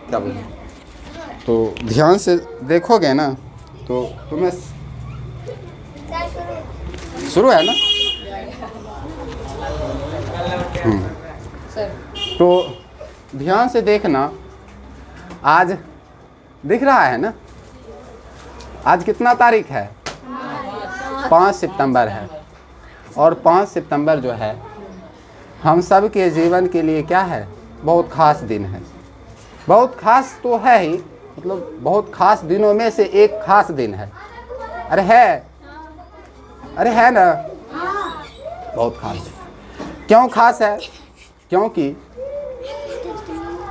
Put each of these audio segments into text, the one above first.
क्या बोले, तो ध्यान से देखोगे ना तो तुम्हें शुरू है ना। तो ध्यान से देखना, आज दिख रहा है ना, आज कितना तारीख है, 5 सितंबर है। और 5 सितंबर जो है हम सब के जीवन के लिए क्या है, बहुत ख़ास दिन है। बहुत ख़ास तो है ही, मतलब बहुत ख़ास दिनों में से एक ख़ास दिन है। अरे है ना, बहुत ख़ास। क्यों ख़ास है? क्योंकि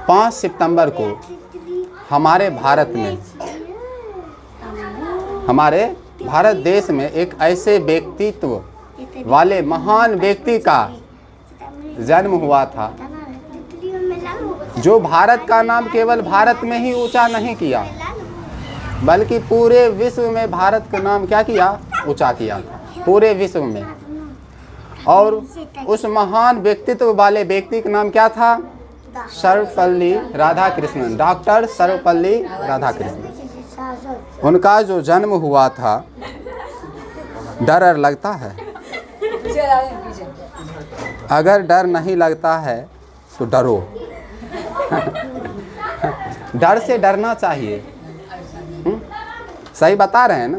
5 सितंबर को हमारे भारत देश में एक ऐसे व्यक्तित्व वाले महान व्यक्ति का जन्म हुआ था जो भारत का नाम केवल भारत में ही ऊंचा नहीं किया, बल्कि पूरे विश्व में भारत का नाम क्या किया, ऊंचा किया पूरे विश्व में। और उस महान व्यक्तित्व वाले व्यक्ति का नाम क्या था, सर्वपल्ली राधाकृष्णन, डॉक्टर सर्वपल्ली राधाकृष्णन। उनका जो जन्म हुआ था, डर लगता है? अगर डर नहीं लगता है तो डरो। डर से डरना चाहिए। सही बता रहे हैं ना।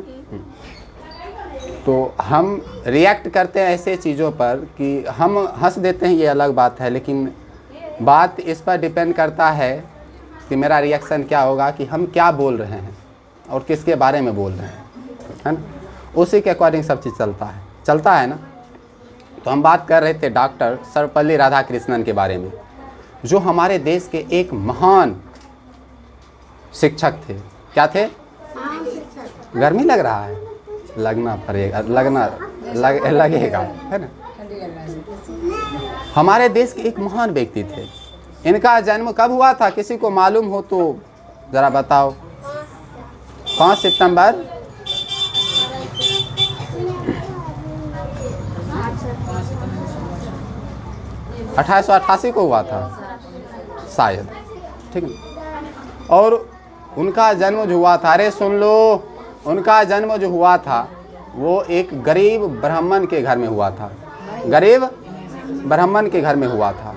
तो हम रिएक्ट करते हैं ऐसे चीज़ों पर कि हम हंस देते हैं, ये अलग बात है, लेकिन बात इस पर डिपेंड करता है कि मेरा रिएक्शन क्या होगा, कि हम क्या बोल रहे हैं और किसके बारे में बोल रहे हैं, है ना। उसी के अकॉर्डिंग सब चीज़ चलता है ना। तो हम बात कर रहे थे डॉक्टर सर्वपल्ली राधाकृष्णन के बारे में, जो हमारे देश के एक महान शिक्षक थे। क्या थे? गर्मी लग रहा है, लगना पड़ेगा, लगेगा, है ना। हमारे देश के एक महान व्यक्ति थे। इनका जन्म कब हुआ था, किसी को मालूम हो तो ज़रा बताओ। 5 सितंबर 1888 को हुआ था शायद, ठीक है। और उनका जन्म जो हुआ था, अरे सुन लो, उनका जन्म जो हुआ था वो एक गरीब ब्राह्मण के घर में हुआ था। गरीब ब्राह्मण के घर में हुआ था।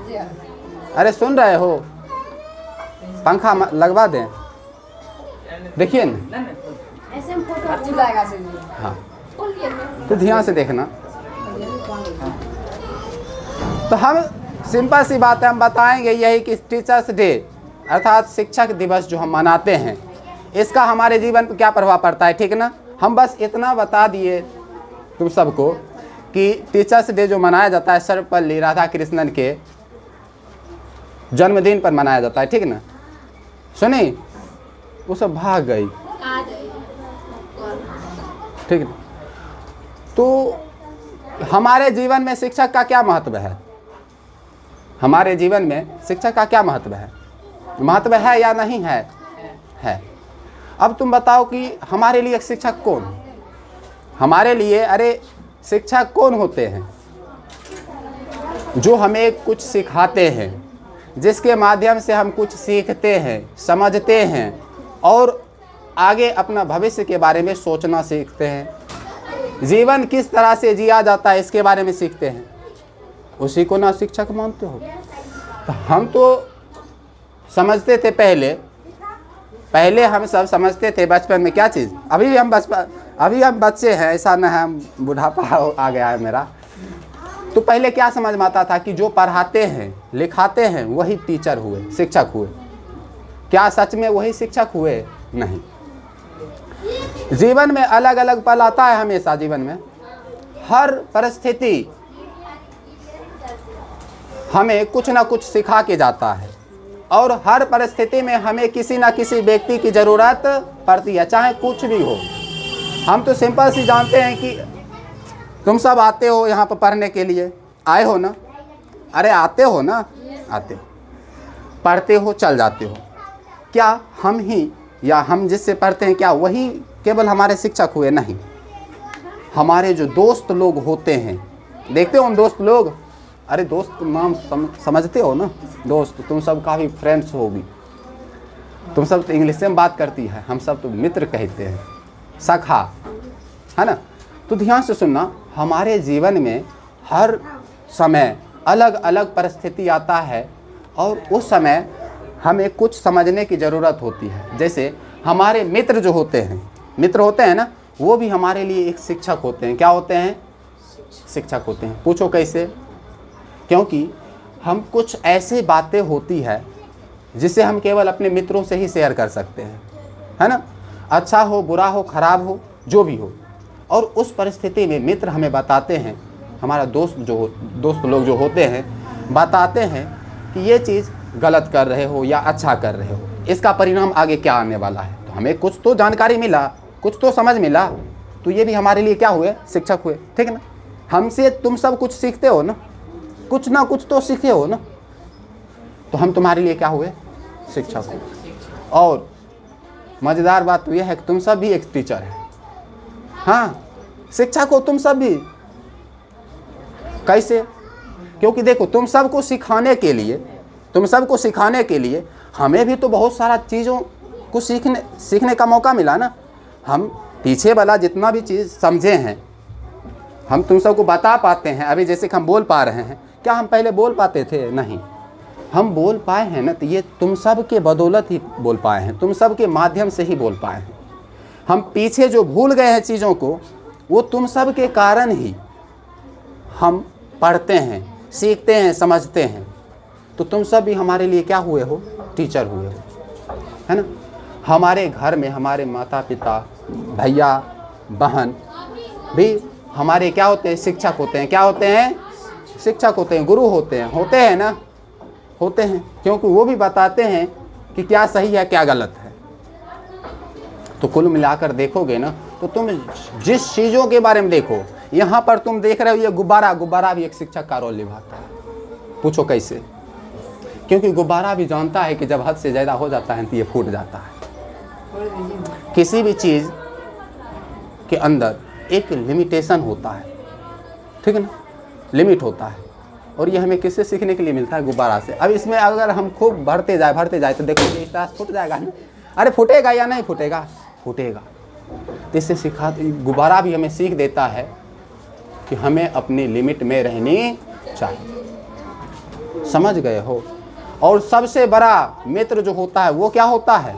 अरे सुन रहे हो, पंखा लगवा दें, देखिए ना। हाँ, तो ध्यान से देखना। तो हम सिंपल सी बात है, हम बताएंगे यही कि टीचर्स डे अर्थात शिक्षक दिवस जो हम मनाते हैं, इसका हमारे जीवन पर क्या प्रभाव पड़ता है, ठीक ना। हम बस इतना बता दिए तुम सबको कि टीचर्स डे जो मनाया जाता है सर्वपल्ली राधाकृष्णन के जन्मदिन पर मनाया जाता है, ठीक ना। सुनी, वो सब भाग गई, ठीक है। तो हमारे जीवन में शिक्षक का क्या महत्व है, हमारे जीवन में शिक्षक का क्या महत्व है, महत्व है या नहीं है? है। अब तुम बताओ कि हमारे लिए शिक्षक कौन, हमारे लिए, अरे शिक्षक कौन होते हैं? जो हमें कुछ सिखाते हैं, जिसके माध्यम से हम कुछ सीखते हैं, समझते हैं और आगे अपना भविष्य के बारे में सोचना सीखते हैं। जीवन किस तरह से जिया जाता है इसके बारे में सीखते हैं। उसी को ना शिक्षक मानते हो? तो हम तो समझते थे पहले हम सब समझते थे बचपन में क्या चीज़। अभी हम बच्चे हैं, ऐसा ना है हम बुढ़ापा आ गया है मेरा। तो पहले क्या समझ में आता था कि जो पढ़ाते हैं लिखाते हैं वही टीचर हुए, शिक्षक हुए। क्या सच में वही शिक्षक हुए? नहीं। जीवन में अलग अलग पल आता है, हमेशा जीवन में हर परिस्थिति हमें कुछ ना कुछ सिखा के जाता है और हर परिस्थिति में हमें किसी ना किसी व्यक्ति की ज़रूरत पड़ती है, चाहे कुछ भी हो। हम तो सिंपल सी जानते हैं कि तुम सब आते हो यहाँ पर पढ़ने के लिए, आए हो ना? अरे आते हो ना, आते हो, पढ़ते हो, चल जाते हो। क्या हम ही या हम जिससे पढ़ते हैं क्या वही केवल हमारे शिक्षक हुए? नहीं। हमारे जो दोस्त लोग होते हैं, देखते हो उन दोस्त लोग, अरे दोस्त नाम समझते हो ना, दोस्त तुम सब काफ़ी फ्रेंड्स होगी। तुम सब तो इंग्लिश में बात करती है, हम सब तो मित्र कहते हैं, सखा, है ना। तो ध्यान से सुनना, हमारे जीवन में हर समय अलग अलग परिस्थिति आता है और उस समय हमें कुछ समझने की ज़रूरत होती है। जैसे हमारे मित्र जो होते हैं, मित्र होते हैं ना, वो भी हमारे लिए एक शिक्षक होते हैं। क्या होते हैं? शिक्षक होते हैं। पूछो कैसे? क्योंकि हम कुछ ऐसी बातें होती है जिसे हम केवल अपने मित्रों से ही शेयर कर सकते हैं, है ना। अच्छा हो, बुरा हो, ख़राब हो, जो भी हो, और उस परिस्थिति में मित्र हमें बताते हैं, हमारा दोस्त लोग जो होते हैं बताते हैं कि ये चीज़ गलत कर रहे हो या अच्छा कर रहे हो, इसका परिणाम आगे क्या आने वाला है। तो हमें कुछ तो जानकारी मिला, कुछ तो समझ मिला, तो ये भी हमारे लिए क्या हुए? शिक्षक हुए, ठीक है ना। हमसे तुम सब कुछ सीखते हो ना कुछ तो सीखे हो ना, तो हम तुम्हारे लिए क्या हुए? शिक्षक हो। और मज़ेदार बात तो यह है कि तुम सब भी एक टीचर है। हाँ, शिक्षक हो तुम सब भी। कैसे? क्योंकि देखो, तुम सबको सिखाने के लिए हमें भी तो बहुत सारा चीज़ों को सीखने का मौका मिला ना। हम पीछे वाला जितना भी चीज़ समझे हैं हम तुम सबको बता पाते हैं। अभी जैसे कि हम बोल पा रहे हैं, क्या हम पहले बोल पाते थे? नहीं। हम बोल पाए हैं ना, तो ये तुम सब के बदौलत ही बोल पाए हैं, तुम सब के माध्यम से ही बोल पाए हैं। हम पीछे जो भूल गए हैं चीज़ों को, वो तुम सब के कारण ही हम पढ़ते हैं, सीखते हैं, समझते हैं। तो तुम सब भी हमारे लिए क्या हुए हो? टीचर हुए हो, है ना। हमारे घर में हमारे माता पिता, भैया बहन भी हमारे क्या होते हैं? शिक्षक होते हैं। क्या होते हैं? शिक्षक होते हैं, गुरु होते हैं ना, होते हैं। क्योंकि वो भी बताते हैं कि क्या सही है, क्या गलत है। तो कुल मिलाकर देखोगे ना, तो तुम जिस चीज़ों के बारे में देखो, यहाँ पर तुम देख रहे हो ये गुब्बारा भी एक शिक्षक का रोल निभाता है। पूछो कैसे? क्योंकि गुब्बारा भी जानता है कि जब हद से ज़्यादा हो जाता है तो ये फूट जाता है। किसी भी चीज़ के अंदर एक लिमिटेशन होता है, ठीक है ना, लिमिट होता है। और ये हमें किससे सीखने के लिए मिलता है? गुब्बारा से। अब इसमें अगर हम खूब भरते जाए तो देखो ये स्टार्च फूट जाएगा ना। अरे फूटेगा या नहीं फूटेगा? फूटेगा। तो इससे गुब्बारा भी हमें सीख देता है कि हमें अपनी लिमिट में रहनी चाहिए। समझ गए हो? और सबसे बड़ा मित्र जो होता है वो क्या होता है?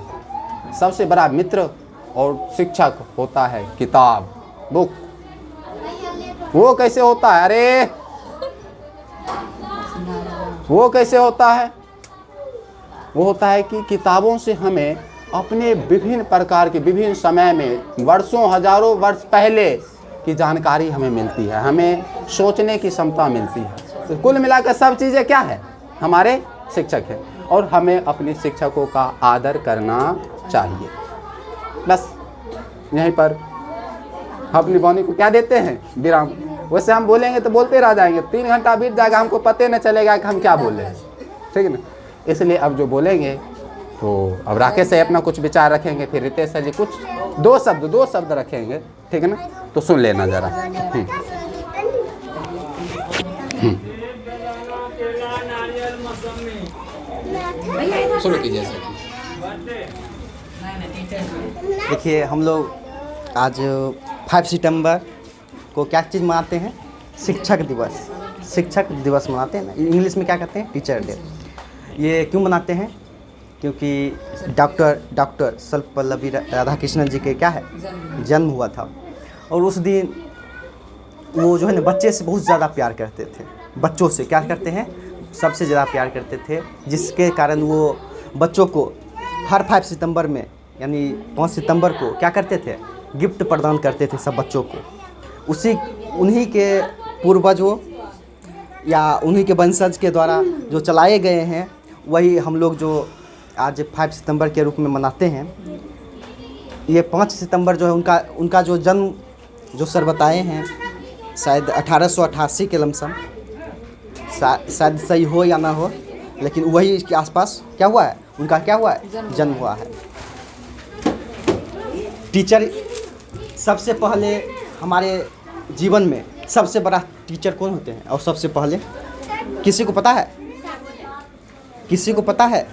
सबसे बड़ा मित्र और शिक्षक होता है किताब, बुक। वो कैसे होता है? अरे वो कैसे होता है? वो होता है कि किताबों से हमें अपने विभिन्न प्रकार के विभिन्न समय में वर्षों हजारों वर्ष पहले की जानकारी हमें मिलती है, हमें सोचने की क्षमता मिलती है। तो कुल मिलाकर सब चीज़ें क्या है? हमारे शिक्षक है। और हमें अपने शिक्षकों का आदर करना चाहिए। बस यहीं पर अपनी वाणी को क्या देते हैं? विराम। वैसे हम बोलेंगे तो बोलते रह जाएंगे, 3 घंटा बीत जाएगा, हमको पता न चलेगा कि हम क्या बोले हैं, ठीक है ना। इसलिए अब जो बोलेंगे तो अब राकेश से अपना कुछ विचार रखेंगे, फिर रितेश जी कुछ दो शब्द रखेंगे, ठीक है ना। तो सुन लेना ज़रा। शुरू कीजिए सर। देखिए, हम लोग आज 5 सितंबर को क्या चीज़ मनाते हैं? शिक्षक दिवस मनाते हैं ना। इंग्लिश में क्या कहते हैं? Teacher day. ये क्यों मनाते हैं? क्योंकि डॉक्टर सर्वपल्लवी राधाकृष्णन जी के क्या है? जन्म हुआ था। और उस दिन वो जो है ना बच्चे से बहुत ज़्यादा प्यार करते थे। बच्चों से क्या करते हैं? सबसे ज़्यादा प्यार करते थे, जिसके कारण वो बच्चों को हर 5 सितंबर में यानी 5 सितंबर को क्या करते थे? गिफ्ट प्रदान करते थे सब बच्चों को। उन्हीं के पूर्वजों या उन्हीं के वंशज के द्वारा जो चलाए गए हैं, वही हम लोग जो आज 5 सितंबर के रूप में मनाते हैं। ये 5 सितंबर जो है उनका जो जन्म जो सर बताए हैं, शायद 1888 के लमसम, शायद सही हो या ना हो, लेकिन वही के आसपास क्या हुआ है? उनका क्या हुआ है? जन्म हुआ है। टीचर सबसे पहले हमारे जीवन में सबसे बड़ा टीचर कौन होते हैं? और सबसे पहले किसी को पता है?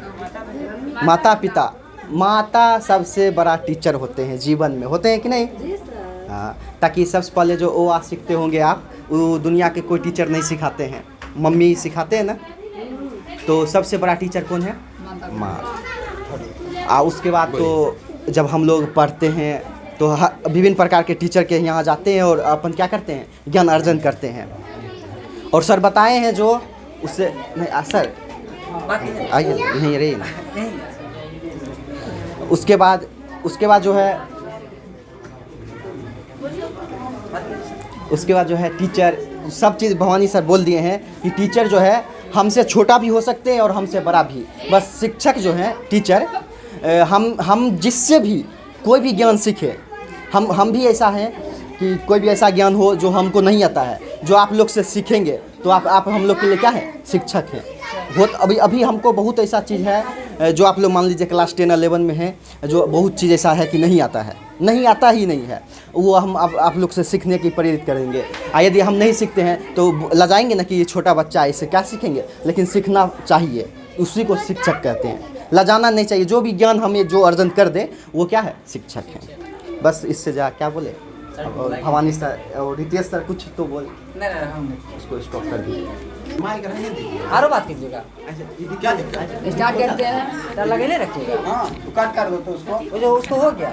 माता पिता माता सबसे बड़ा टीचर होते हैं जीवन में, होते हैं कि नहीं? हाँ, ताकि सबसे पहले जो ओ आ सीखते होंगे आप, वो दुनिया के कोई टीचर नहीं सिखाते हैं, मम्मी सिखाते हैं ना। तो सबसे बड़ा टीचर कौन है? माँ। उसके बाद तो जब हम लोग पढ़ते हैं तो विभिन्न प्रकार के टीचर के यहाँ जाते हैं और अपन क्या करते हैं, ज्ञान अर्जन करते हैं। और सर बताए हैं जो उससे नहीं सर आइए नहीं रही ना। उसके बाद जो है टीचर, सब चीज़ भवानी सर बोल दिए हैं कि टीचर जो है हमसे छोटा भी हो सकते हैं और हमसे बड़ा भी। बस शिक्षक जो हैं टीचर, हम जिससे भी कोई भी ज्ञान सीखे, हम भी ऐसा है कि कोई भी ऐसा ज्ञान हो जो हमको नहीं आता है, जो आप लोग से सीखेंगे तो आप हम लोग के लिए क्या है, शिक्षक हैं। अभी हमको बहुत ऐसा चीज़ है जो आप लोग मान लीजिए क्लास 10 11 में है, जो बहुत चीज़ ऐसा है कि नहीं आता ही नहीं है, वो हम आप लोग से सीखने की प्रेरित करेंगे। यदि हम नहीं सीखते हैं तो लजाएंगे ना कि ये छोटा बच्चा है, इससे क्या सीखेंगे, लेकिन सीखना चाहिए, उसी को शिक्षक कहते हैं। लजाना नहीं चाहिए, जो भी ज्ञान हमें जो अर्जन कर दे वो क्या है, शिक्षक है। बस इससे क्या बोले, और भवानी सर और रितेश सर कुछ तो बोल नहीं हम उसको स्टॉप कर दीजिए। आरो बात कीजिएगा, क्या दिक्कत है? स्टार्ट करते हैं, लगे नहीं रखिएगा। हाँ, तो काट कर दो तो उसको। वो जो उसको हो गया